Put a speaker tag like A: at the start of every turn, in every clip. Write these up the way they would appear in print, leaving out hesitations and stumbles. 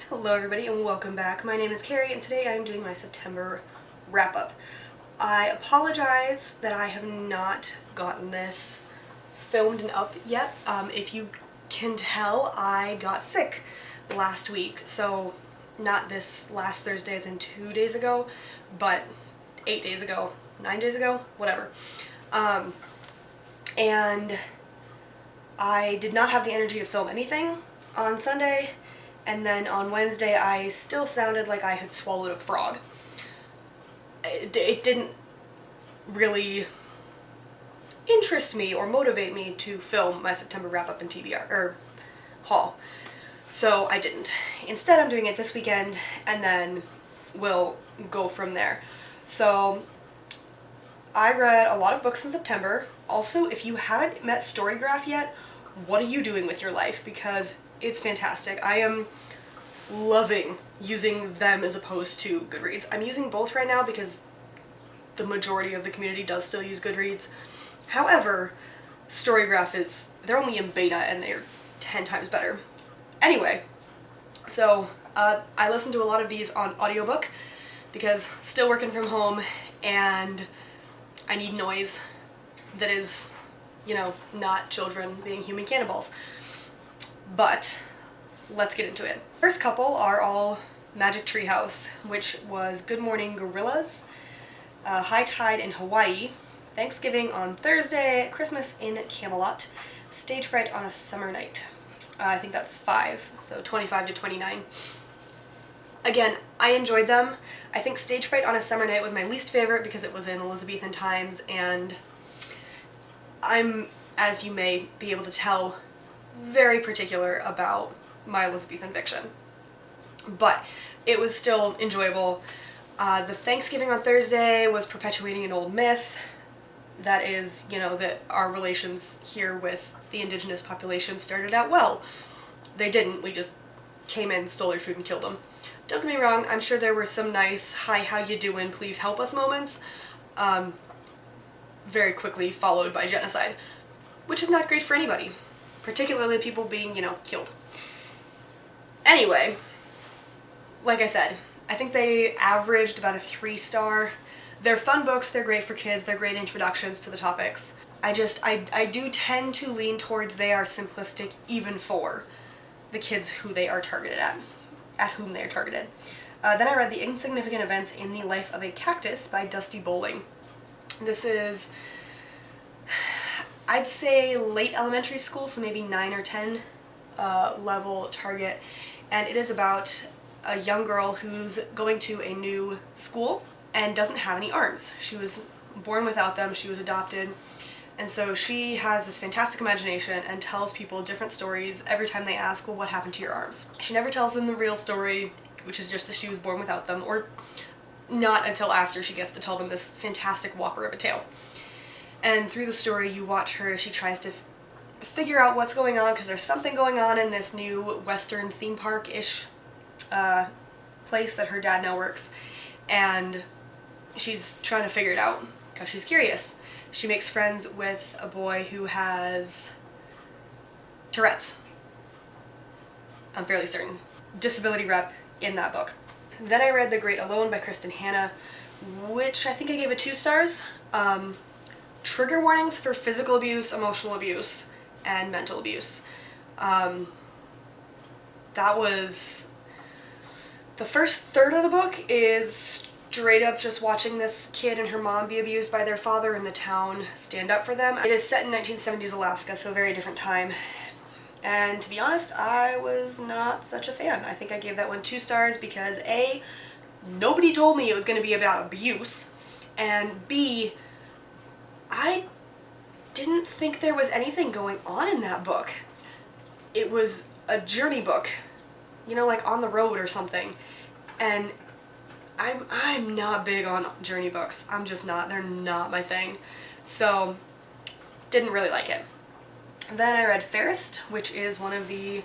A: Hello everybody and welcome back. My name is Kari and today I am doing my September wrap-up. I apologize that I have not gotten this filmed and up yet. If you can tell, I got sick last week. So not this last Thursday as in 2 days ago, but 8 days ago, 9 days ago, whatever. And I did not have the energy to film anything on Sunday. And then on Wednesday, I still sounded like I had swallowed a frog. It didn't really interest me or motivate me to film my September wrap-up and TBR, or haul. So I didn't. Instead, I'm doing it this weekend, and then we'll go from there. So I read a lot of books in September. Also, if you haven't met Storygraph yet, what are you doing with your life? Because it's fantastic. I am loving using them as opposed to Goodreads. I'm using both right now because the majority of the community does still use Goodreads. However, Storygraph they're only in beta and they're 10 times better. Anyway, so I listen to a lot of these on audiobook because still working from home and I need noise that is, not children being human cannibals. But let's get into it. First couple are all Magic Tree House, which was Good Morning Gorillas, High Tide in Hawaii, Thanksgiving on Thursday, Christmas in Camelot, Stage Fright on a Summer Night. I think that's 5, so 25 to 29. Again, I enjoyed them. I think Stage Fright on a Summer Night was my least favorite because it was in Elizabethan times, and I'm, as you may be able to tell, very particular about my Elizabethan fiction. But it was still enjoyable. The Thanksgiving on Thursday was perpetuating an old myth that is, that our relations here with the indigenous population started out well. They didn't. We just came in, stole their food, and killed them. Don't get me wrong, I'm sure there were some nice, hi, how you doing, please help us moments, very quickly followed by genocide, which is not great for anybody. Particularly people being, killed. Anyway, like I said, I think they averaged about a 3-star. They're fun books, they're great for kids, they're great introductions to the topics. I do tend to lean towards they are simplistic even for the kids who they are targeted at whom they are targeted. Then I read The Insignificant Events in the Life of a Cactus by Dusty Bowling. This is, I'd say late elementary school, so maybe 9 or 10 level target, and it is about a young girl who's going to a new school and doesn't have any arms. She was born without them, she was adopted, and so she has this fantastic imagination and tells people different stories every time they ask, well, what happened to your arms? She never tells them the real story, which is just that she was born without them, or not until after she gets to tell them this fantastic whopper of a tale. And through the story, you watch her as she tries to figure out what's going on, because there's something going on in this new Western theme park-ish place that her dad now works. And she's trying to figure it out because she's curious. She makes friends with a boy who has Tourette's. I'm fairly certain. Disability rep in that book. Then I read The Great Alone by Kristen Hanna, which I think I gave it 2 stars. Trigger warnings for physical abuse, emotional abuse, and mental abuse. That was... The first third of the book is straight up just watching this kid and her mom be abused by their father and the town stand up for them. It is set in 1970s Alaska, so a very different time. And to be honest, I was not such a fan. I think I gave that one 2 stars because A, nobody told me it was going to be about abuse, and B, I didn't think there was anything going on in that book. It was a journey book, like on the road or something. And I'm not big on journey books. I'm just not. They're not my thing. So, didn't really like it. Then I read Fairest, which is one of the...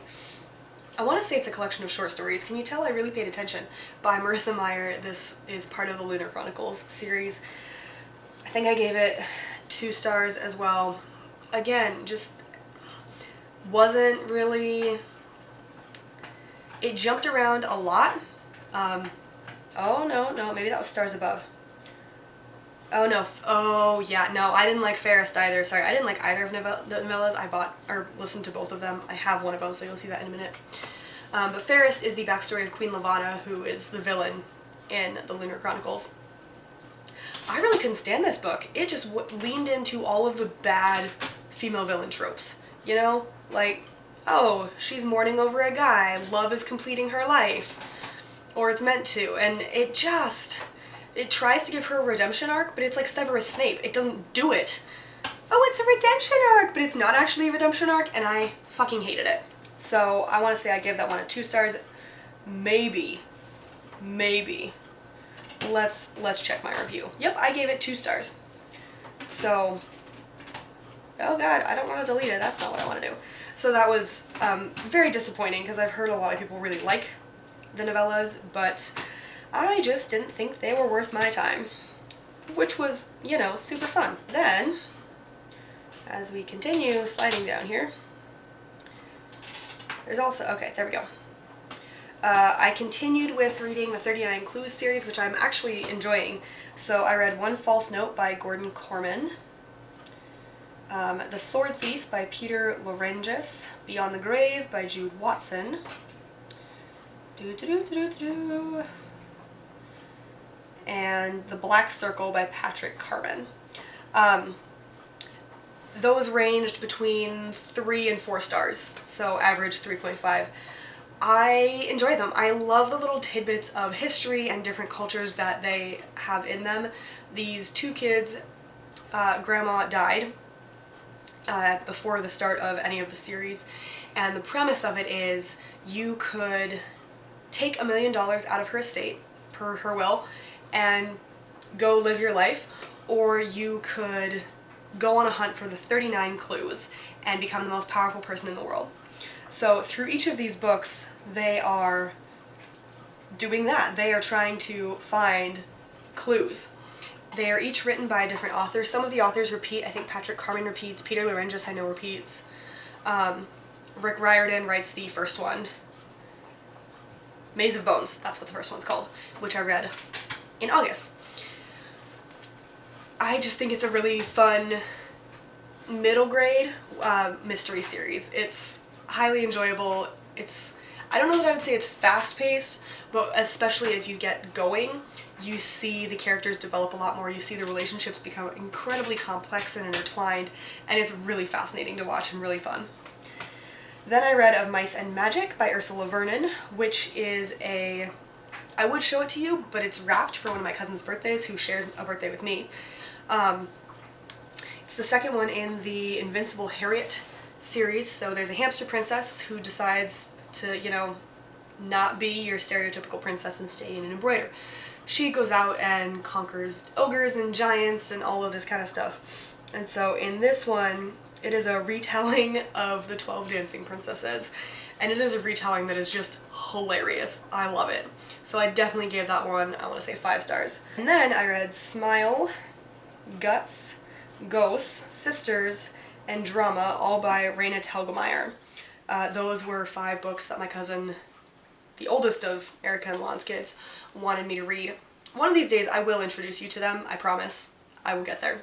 A: I want to say it's a collection of short stories. Can you tell I really paid attention? By Marissa Meyer. This is part of the Lunar Chronicles series. I think I gave it 2 stars as well. Again, just wasn't really It jumped around a lot. Oh, no, maybe that was Stars Above. Oh, no. Oh, yeah. No, I didn't like Fairest either. Sorry, I didn't like either of the novellas. I bought or listened to both of them. I have one of them, so you'll see that in a minute. But Fairest is the backstory of Queen Lavanna, who is the villain in the Lunar Chronicles. I really couldn't stand this book. It just leaned into all of the bad female villain tropes. You know? Like, oh, she's mourning over a guy. Love is completing her life. Or it's meant to. And it tries to give her a redemption arc, but it's like Severus Snape. It doesn't do it. Oh, it's a redemption arc, but it's not actually a redemption arc, and I fucking hated it. So I want to say I gave that one a 2 stars. Maybe. Let's check my review. Yep, I gave it 2 stars. So, oh god, I don't want to delete it. That's not what I want to do. So that was very disappointing because I've heard a lot of people really like the novellas, but I just didn't think they were worth my time, which was, you know, super fun. Then, as we continue sliding down here, there's also, okay, there we go. I continued with reading the 39 Clues series, which I'm actually enjoying. So I read One False Note by Gordon Corman, The Sword Thief by Peter Lorenges, Beyond the Grave by Jude Watson, and The Black Circle by Patrick Carman. Those ranged between 3 and 4 stars, so average 3.5. I enjoy them. I love the little tidbits of history and different cultures that they have in them. These 2 kids, grandma died before the start of any of the series, and the premise of it is you could take $1 million out of her estate, per her will, and go live your life, or you could go on a hunt for the 39 clues and become the most powerful person in the world. So through each of these books, they are doing that. They are trying to find clues. They are each written by a different author. Some of the authors repeat. I think Patrick Carman repeats. Peter Lorenges, I know, repeats. Rick Riordan writes the first one. Maze of Bones, that's what the first one's called, which I read in August. I just think it's a really fun middle grade mystery series. It's highly enjoyable. I don't know that I would say it's fast-paced, but especially as you get going, you see the characters develop a lot more. You see the relationships become incredibly complex and intertwined, and it's really fascinating to watch and really fun. Then I read Of Mice and Magic by Ursula Vernon, which is I would show it to you, but it's wrapped for one of my cousin's birthdays, who shares a birthday with me. It's the second one in the Invincible Harriet series. So there's a hamster princess who decides to, you know, not be your stereotypical princess and stay in and embroider. She goes out and conquers ogres and giants and all of this kind of stuff. And so in this one, it is a retelling of the 12 Dancing Princesses, and it is a retelling that is just hilarious. I love it. So I definitely gave that one, I want to say 5 stars. And then I read Smile, Guts, Ghosts, Sisters, and Drama, all by Raina Telgemeier. Those were 5 books that my cousin, the oldest of Erica and Lon's kids, wanted me to read. One of these days I will introduce you to them, I promise. I will get there.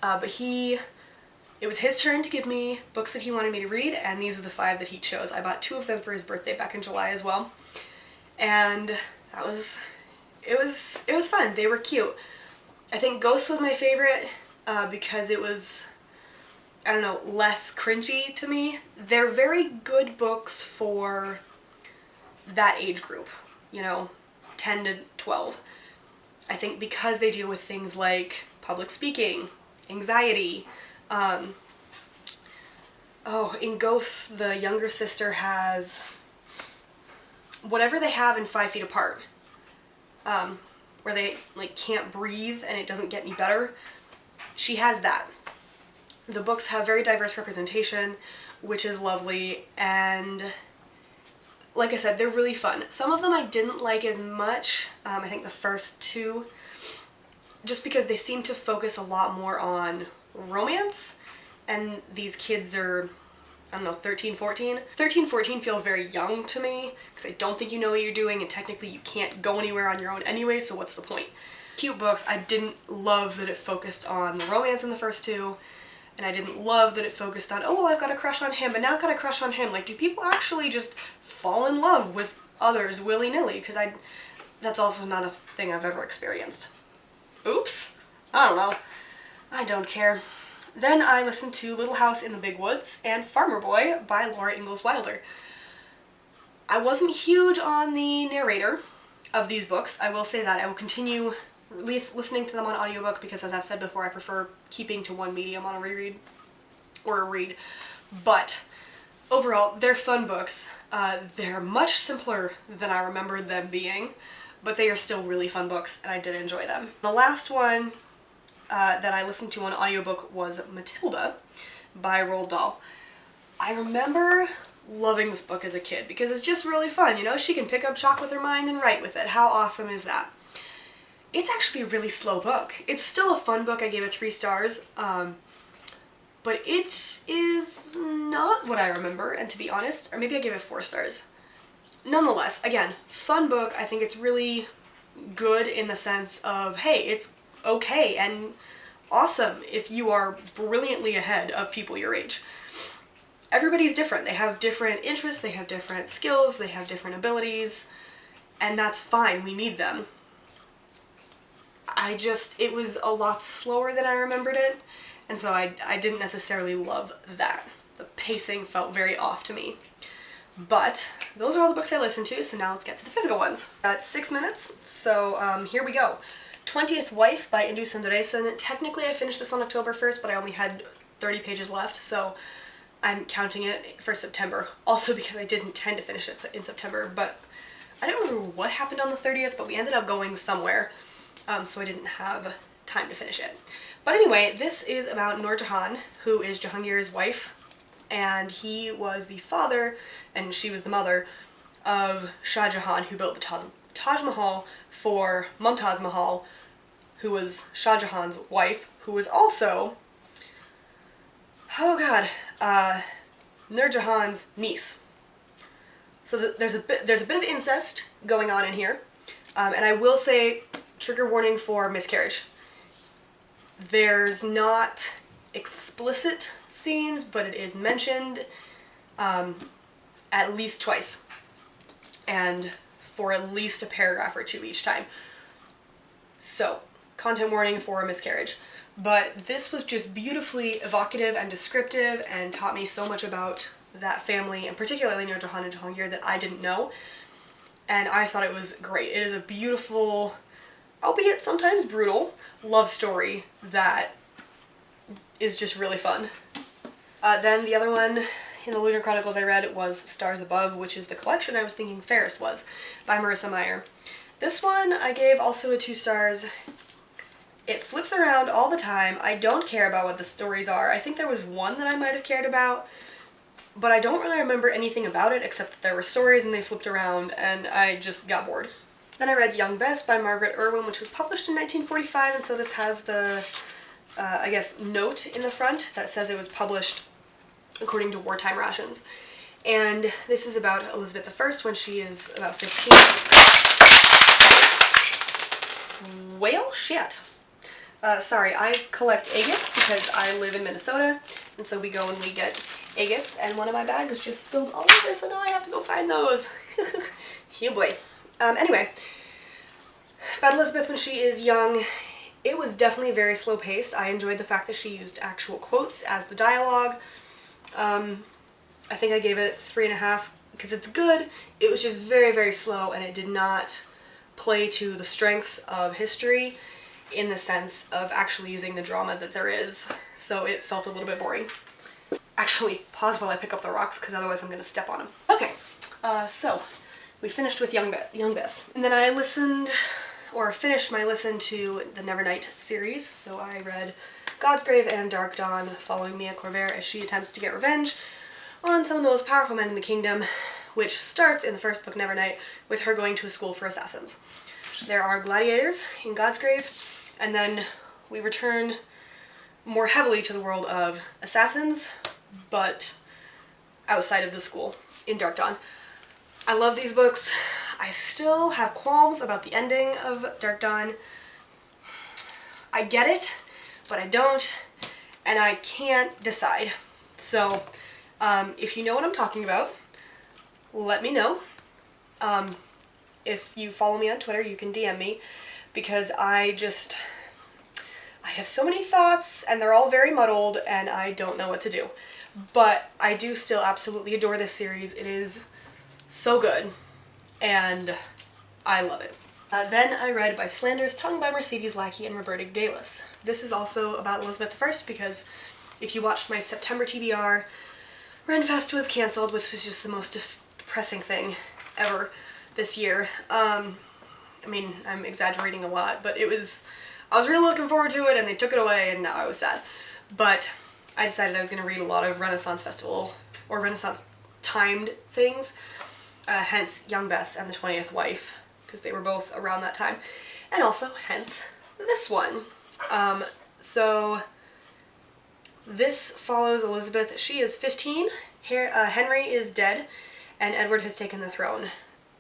A: But it was his turn to give me books that he wanted me to read, and these are the 5 that he chose. I bought 2 of them for his birthday back in July as well. And it was fun. They were cute. I think Ghost was my favorite because it was, I don't know, less cringy to me. They're very good books for that age group, you know, 10 to 12. I think because they deal with things like public speaking, anxiety. In Ghosts, the younger sister has whatever they have in 5 Feet Apart, where they like can't breathe and it doesn't get any better. She has that. The books have very diverse representation, which is lovely, and like I said, they're really fun. Some of them I didn't like as much. I think the first 2, just because they seem to focus a lot more on romance, and these kids are, I don't know, 13, 14. 13, 14 feels very young to me because I don't think you know what you're doing, and technically you can't go anywhere on your own anyway, so what's the point? Cute books. I didn't love that it focused on the romance in the first two, and I didn't love that it focused on, oh, well, I've got a crush on him, and now I've got a crush on him. Like, do people actually just fall in love with others willy-nilly? Because that's also not a thing I've ever experienced. Oops. I don't know. I don't care. Then I listened to Little House in the Big Woods and Farmer Boy by Laura Ingalls Wilder. I wasn't huge on the narrator of these books. I will say that. I will continue listening to them on audiobook because, as I've said before, I prefer keeping to one medium on a reread or a read. But overall, they're fun books. They're much simpler than I remembered them being, but they are still really fun books, and I did enjoy them. The last one that I listened to on audiobook was Matilda by Roald Dahl. I remember loving this book as a kid because it's just really fun, you know? She can pick up chalk with her mind and write with it. How awesome is that? It's actually a really slow book. It's still a fun book. I gave it 3 stars, but it is not what I remember, and to be honest, or maybe I gave it 4 stars. Nonetheless, again, fun book. I think it's really good in the sense of, hey, it's okay and awesome if you are brilliantly ahead of people your age. Everybody's different. They have different interests, they have different skills, they have different abilities, and that's fine. We need them. It was a lot slower than I remembered it, and so I didn't necessarily love that. The pacing felt very off to me. But those are all the books I listened to, so now let's get to the physical ones. Got 6 minutes, so here we go. 20th Wife by Indus and Andressa. Technically I finished this on October 1st, but I only had 30 pages left, so I'm counting it for September. Also because I did intend to finish it in September, but I don't remember what happened on the 30th, but we ended up going somewhere. So I didn't have time to finish it. But anyway, this is about Nur Jahan, who is Jahangir's wife, and he was the father, and she was the mother, of Shah Jahan, who built the Taj Mahal for Mumtaz Mahal, who was Shah Jahan's wife, who was also, oh god, Nur Jahan's niece. So there's a bit of incest going on in here, and I will say, trigger warning for miscarriage. There's not explicit scenes, but it is mentioned at least twice, and for at least a paragraph or 2 each time. So, content warning for miscarriage. But this was just beautifully evocative and descriptive and taught me so much about that family, and particularly Nur Jahan and Jahangir, that I didn't know. And I thought it was great. It is a beautiful, albeit sometimes brutal, love story that is just really fun. Then the other one in the Lunar Chronicles I read was Stars Above, which is the collection I was thinking Fairest was, by Marissa Meyer. This one I gave also a 2 stars. It flips around all the time. I don't care about what the stories are. I think there was one that I might have cared about, but I don't really remember anything about it except that there were stories and they flipped around, and I just got bored. Then I read Young Bess by Margaret Irwin, which was published in 1945, and so this has the, I guess, note in the front that says it was published according to wartime rations. And this is about Elizabeth I when she is about 15. Well, shit. Sorry, I collect agates because I live in Minnesota, and so we go and we get agates, and one of my bags just spilled all over, so now I have to go find those. Hubly. Anyway, about Elizabeth when she is young, it was definitely very slow paced. I enjoyed the fact that she used actual quotes as the dialogue. I think I gave it 3.5 because it's good. It was just very, very slow, and it did not play to the strengths of history in the sense of actually using the drama that there is. So it felt a little bit boring. Actually, pause while I pick up the rocks because otherwise I'm going to step on them. Okay, so we finished with Young Bess. And then I finished my listen to the Nevernight series. So I read God's Grave and Dark Dawn, following Mia Corvair as she attempts to get revenge on some of the most powerful men in the kingdom, which starts in the first book, Nevernight, with her going to a school for assassins. There are gladiators in God's Grave, and then we return more heavily to the world of assassins, but outside of the school in Dark Dawn. I love these books. I still have qualms about the ending of Dark Dawn. I get it, but I don't, and I can't decide. So, if you know what I'm talking about, let me know. If you follow me on Twitter, you can DM me, because I have so many thoughts, and they're all very muddled, and I don't know what to do. But I do still absolutely adore this series. It is so good, and I love it. Then I read By Slander's Tongue by Mercedes Lackey and Roberta Galis. This is also about Elizabeth I, because if you watched my September TBR, Renfest was cancelled, which was just the most depressing thing ever this year. I mean, I'm exaggerating a lot, but I was really looking forward to it, and they took it away, and now I was sad. But I decided I was going to read a lot of Renaissance Festival, or Renaissance timed things, hence Young Bess and the 20th Wife, because they were both around that time, and also hence this one. So this follows Elizabeth. She is 15, Henry is dead, and Edward has taken the throne.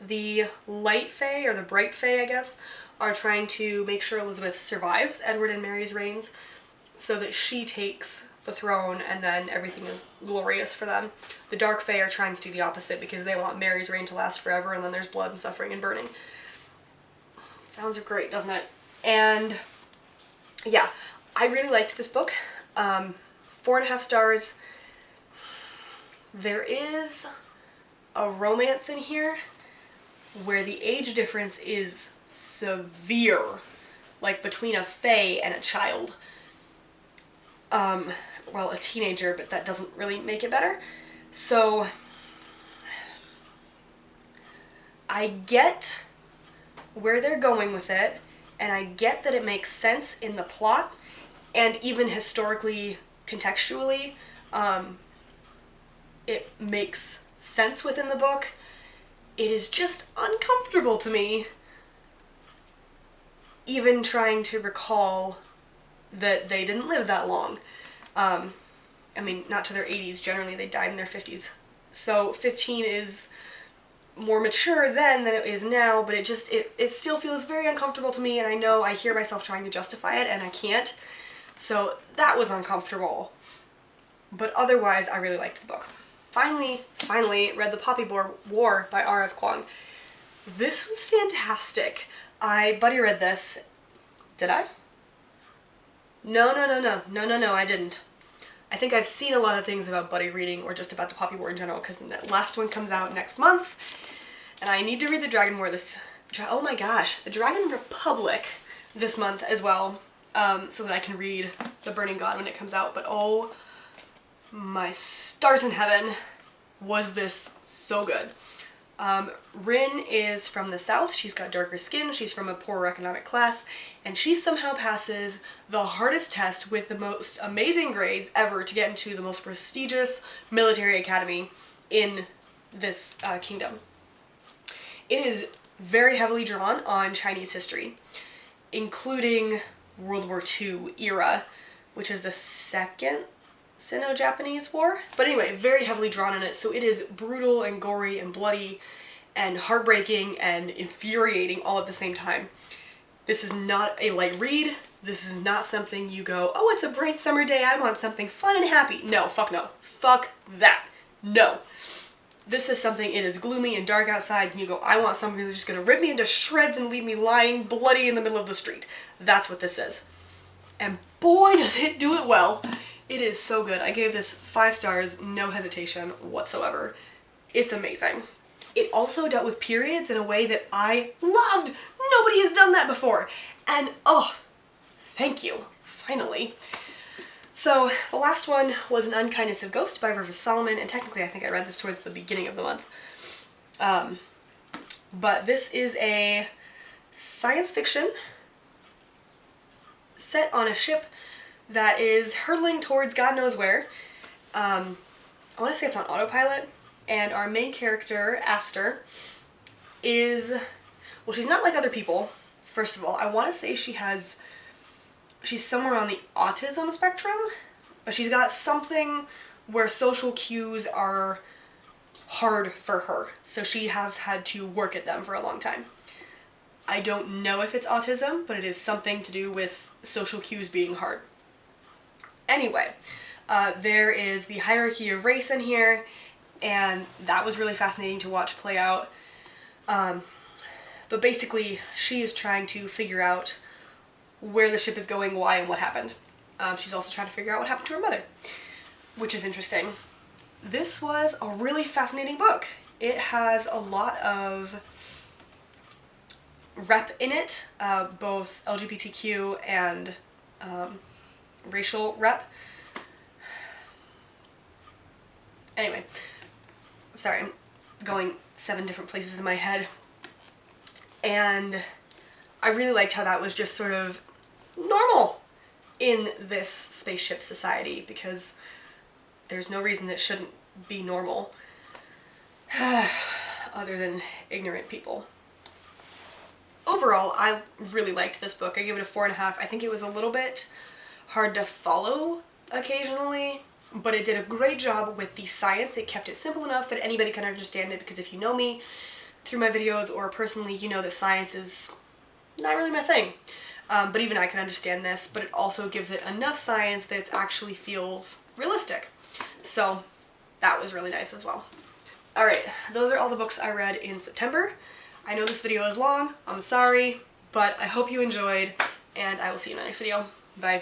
A: The Light Fae, or the Bright Fae, I guess, are trying to make sure Elizabeth survives Edward and Mary's reigns, so that she takes the throne, and then everything is glorious for them. The Dark Fae are trying to do the opposite, because they want Mary's reign to last forever, and then there's blood and suffering and burning. Sounds great, doesn't it? And yeah, I really liked this book. 4.5 stars. There is a romance in here where the age difference is severe, like between a fae and a child. Well, a teenager, but that doesn't really make it better. So I get where they're going with it, and I get that it makes sense in the plot, and even historically, contextually, it makes sense within the book. It is just uncomfortable to me, even trying to recall that they didn't live that long. I mean, not to their 80s, generally they died in their 50s. So 15 is more mature then than it is now, but it still feels very uncomfortable to me, and I know I hear myself trying to justify it, and I can't. So that was uncomfortable. But otherwise, I really liked the book. Finally read The Poppy War by R.F. Quang. This was fantastic. I buddy read this. Did I? No, I didn't. I think I've seen a lot of things about buddy reading, or just about the Poppy War in general, because the last one comes out next month, and I need to read the Dragon War oh my gosh, the Dragon Republic this month as well, so that I can read The Burning God when it comes out. But oh my stars in heaven, was this so good. Rin is from the south. She's got darker skin, she's from a poorer economic class, and she somehow passes the hardest test with the most amazing grades ever to get into the most prestigious military academy in this kingdom. It is very heavily drawn on Chinese history, including World War II era, which is the second Sino-Japanese War. But anyway, very heavily drawn on it, so it is brutal and gory and bloody and heartbreaking and infuriating all at the same time. This is not a light read. This is not something you go, oh, it's a bright summer day, I want something fun and happy. No, fuck no. Fuck that. No. This is something, it is gloomy and dark outside, and you go, I want something that's just gonna rip me into shreds and leave me lying bloody in the middle of the street. That's what this is. And boy, does it do it well. It is so good. I gave this 5 stars, no hesitation whatsoever. It's amazing. It also dealt with periods in a way that I loved. Nobody has done that before. And oh, thank you, finally. So the last one was An Unkindness of Ghosts by Rivers Solomon, and technically I think I read this towards the beginning of the month. But this is a science fiction set on a ship that is hurtling towards God knows where. I want to say it's on autopilot, and our main character, Aster, is, well, she's not like other people, first of all. I want to say she's somewhere on the autism spectrum, but she's got something where social cues are hard for her, so she has had to work at them for a long time. I don't know if it's autism, but it is something to do with social cues being hard. Anyway, there is the hierarchy of race in here, and that was really fascinating to watch play out. But basically, she is trying to figure out where the ship is going, why, and what happened. She's also trying to figure out what happened to her mother, which is interesting. This was a really fascinating book. It has a lot of rep in it, both LGBTQ and racial rep. Anyway, sorry, I'm going 7 different places in my head. And I really liked how that was just sort of normal in this spaceship society, because there's no reason it shouldn't be normal other than ignorant people. Overall, I really liked this book. I gave it a 4.5. I think it was a little bit hard to follow occasionally, but it did a great job with the science. It kept it simple enough that anybody can understand it, because if you know me through my videos or personally, you know that science is not really my thing. But even I can understand this, but it also gives it enough science that it actually feels realistic. So that was really nice as well. Alright, those are all the books I read in September. I know this video is long, I'm sorry, but I hope you enjoyed, and I will see you in my next video. Bye.